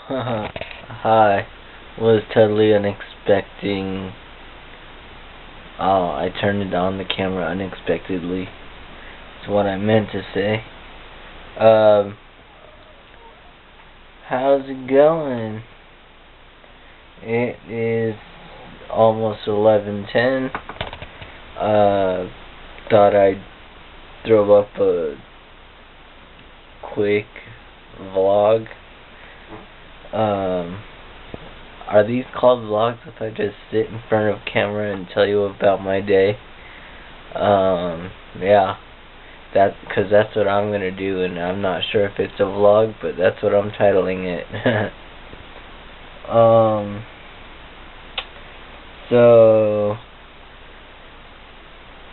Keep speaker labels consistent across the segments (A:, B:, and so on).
A: Hi. Was totally unexpecting. Oh, I turned it on the camera unexpectedly. That's what I meant to say. How's it going? It is almost 11:10. Thought I'd throw up a quick vlog. Are these called vlogs if I just sit in front of camera and tell you about my day? Yeah, because that's what I'm gonna do, and I'm not sure if it's a vlog, but that's what I'm titling it. So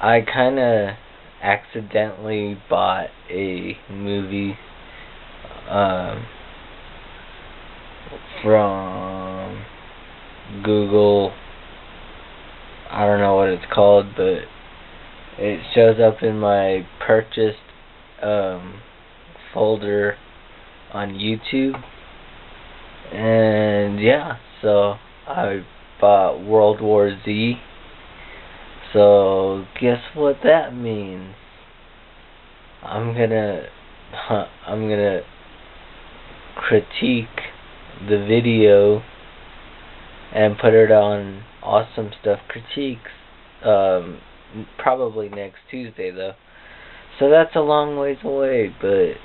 A: I kinda accidentally bought a movie from Google. I don't know what it's called, but it shows up in my purchased folder on YouTube. And yeah, so I bought World War Z. So guess what that means? I'm gonna critique the video and put it on Awesome Stuff Critiques, probably next Tuesday though. So that's a long ways away, but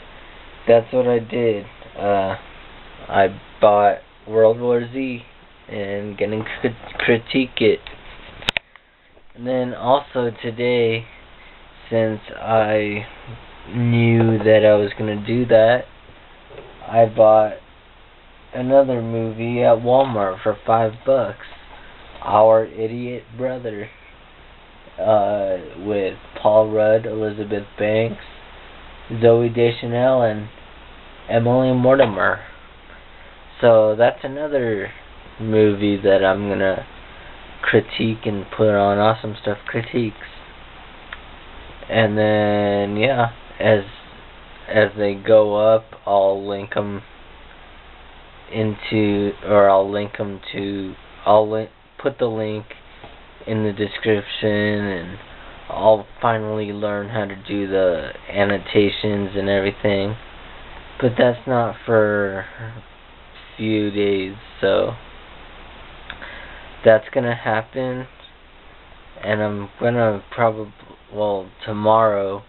A: that's what I did. I bought World War Z and gonna critique it. And then also today, since I knew that I was gonna do that, I bought another movie at Walmart for $5. Our Idiot Brother, with Paul Rudd, Elizabeth Banks, Zoe Deschanel, and Emily Mortimer. So that's another movie that I'm gonna critique and put on Awesome Stuff Critiques. And then yeah, as they go up, I'll link them into, or I'll put the link in the description, and I'll finally learn how to do the annotations and everything. But that's not for a few days, so that's gonna happen. And I'm gonna tomorrow.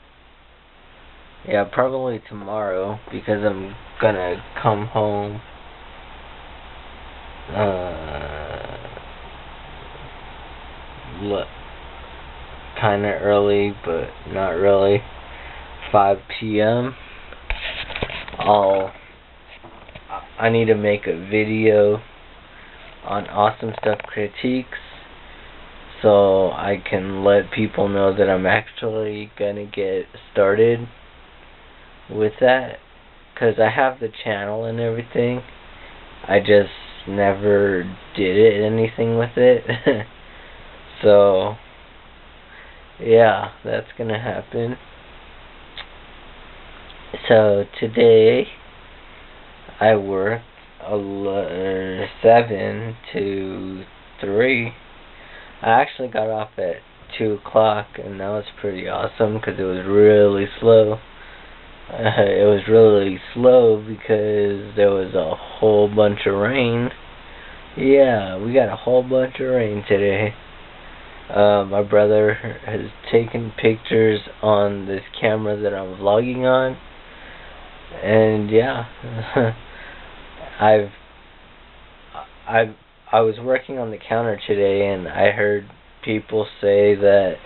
A: Yeah, probably tomorrow, because I'm gonna come home kinda early, but not really. 5 p.m. I need to make a video on Awesome Stuff Critiques, so I can let people know that I'm actually gonna get started with that, because I have the channel and everything. I just never did anything with it. So yeah, that's gonna happen. So today I worked 7 to 3. I actually got off at 2 o'clock, and that was pretty awesome because it was really slow. It was really slow because there was a whole bunch of rain. Yeah, we got a whole bunch of rain today. My brother has taken pictures on this camera that I'm vlogging on, and yeah, I was working on the counter today, and I heard people say that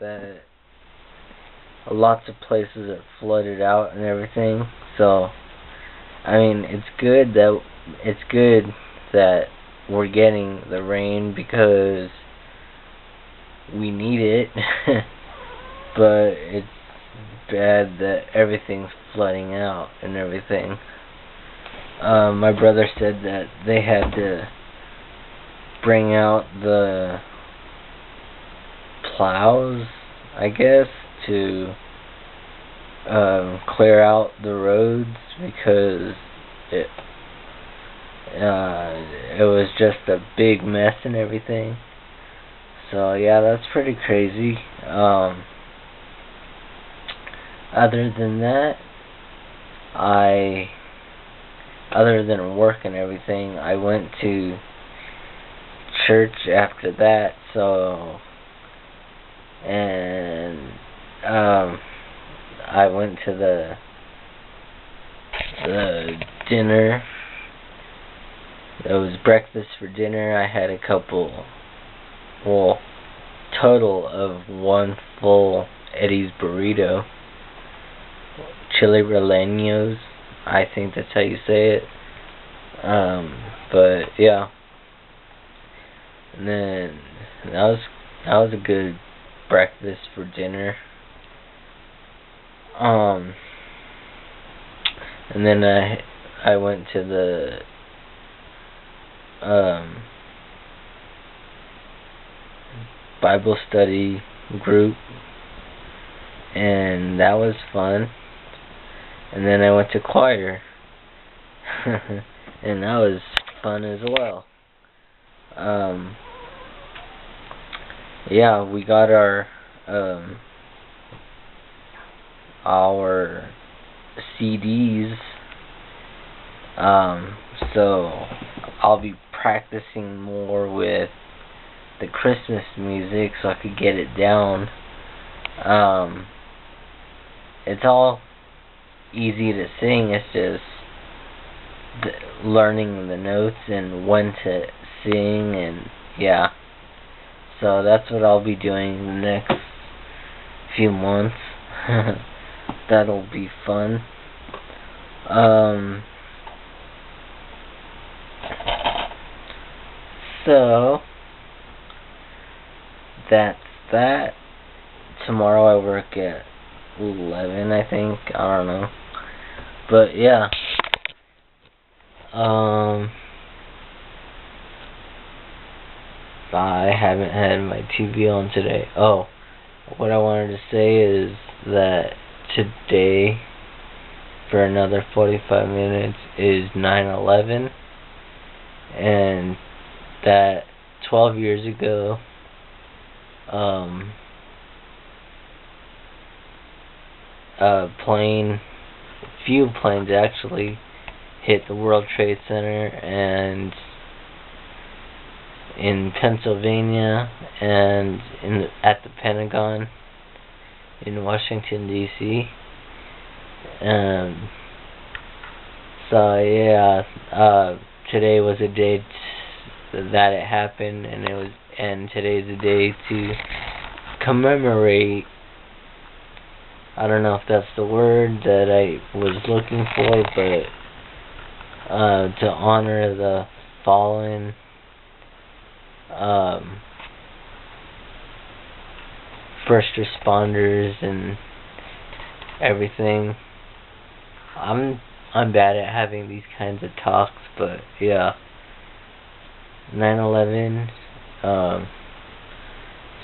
A: that lots of places are flooded out and everything. So I mean, it's good that we're getting the rain because we need it. But it's bad that everything's flooding out and everything. My brother said that they had to bring out the plows, I guess, to clear out the roads because it was just a big mess and everything. So yeah, that's pretty crazy. Other than that, other than work and everything, I went to church after that. So, and I went to the dinner. It was breakfast for dinner. I had a couple, well, total of one full Eddie's burrito. Chili rellenos, I think that's how you say it. But yeah. And then that was a good breakfast for dinner. And then I went to the Bible study group, and that was fun. And then I went to choir, and that was fun as well. Yeah, we got our CDs, so I'll be practicing more with the Christmas music so I could get it down. It's all easy to sing, it's just learning the notes and when to sing, and yeah. So that's what I'll be doing the next few months. That'll be fun. So that's that. Tomorrow I work at 11, I think. I don't know. But yeah. I haven't had my TV on today. Oh, what I wanted to say is that today, for another 45 minutes, is 9/11, and that 12 years ago, few planes actually hit the World Trade Center and in Pennsylvania and at the Pentagon in Washington D.C. So yeah, today was a day that it happened, and today's a day to commemorate. I don't know if that's the word that I was looking for, but to honor the fallen first responders and everything. I'm bad at having these kinds of talks, but yeah. 9/11,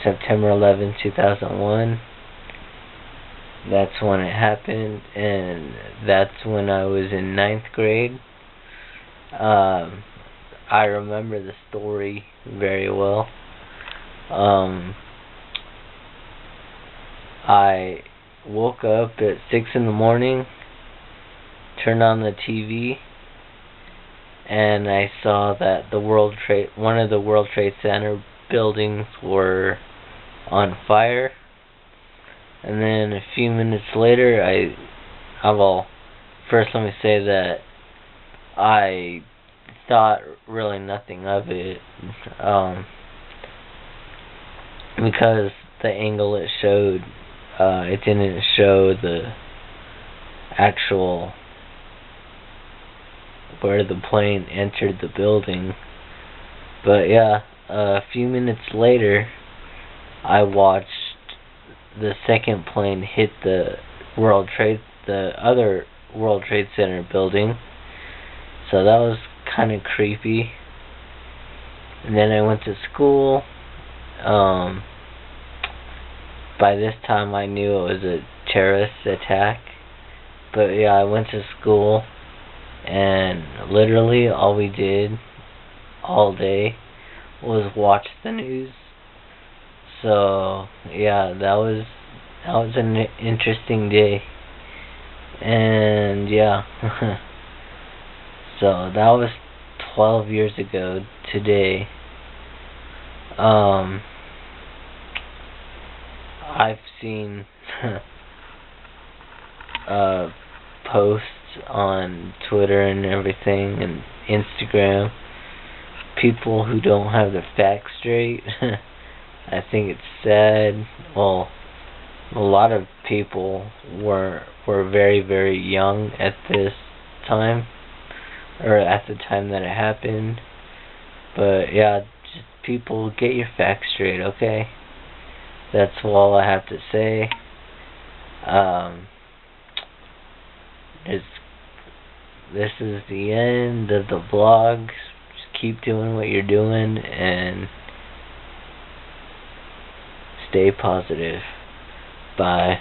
A: September 11, 2001. That's when it happened, and that's when I was in 9th grade. I remember the story very well. I woke up at 6 in the morning, turned on the TV, and I saw that one of the World Trade Center buildings were on fire. And then a few minutes later, first let me say that I thought really nothing of it, because the angle it showed, it didn't show the actual where the plane entered the building. But yeah, a few minutes later, I watched the second plane hit the other World Trade Center building. So that was kind of creepy. And then I went to school. By this time I knew it was a terrorist attack. But yeah, I went to school, and literally all we did all day was watch the news. So yeah, that was an interesting day. And yeah, so that was 12 years ago today. I've seen posts on Twitter and everything, and Instagram, people who don't have their facts straight. I think it's sad. Well, a lot of people were very, very young at this time, or at the time that it happened. But yeah, just people, get your facts straight, okay? That's all I have to say. This is the end of the vlog. Just keep doing what you're doing and stay positive. Bye.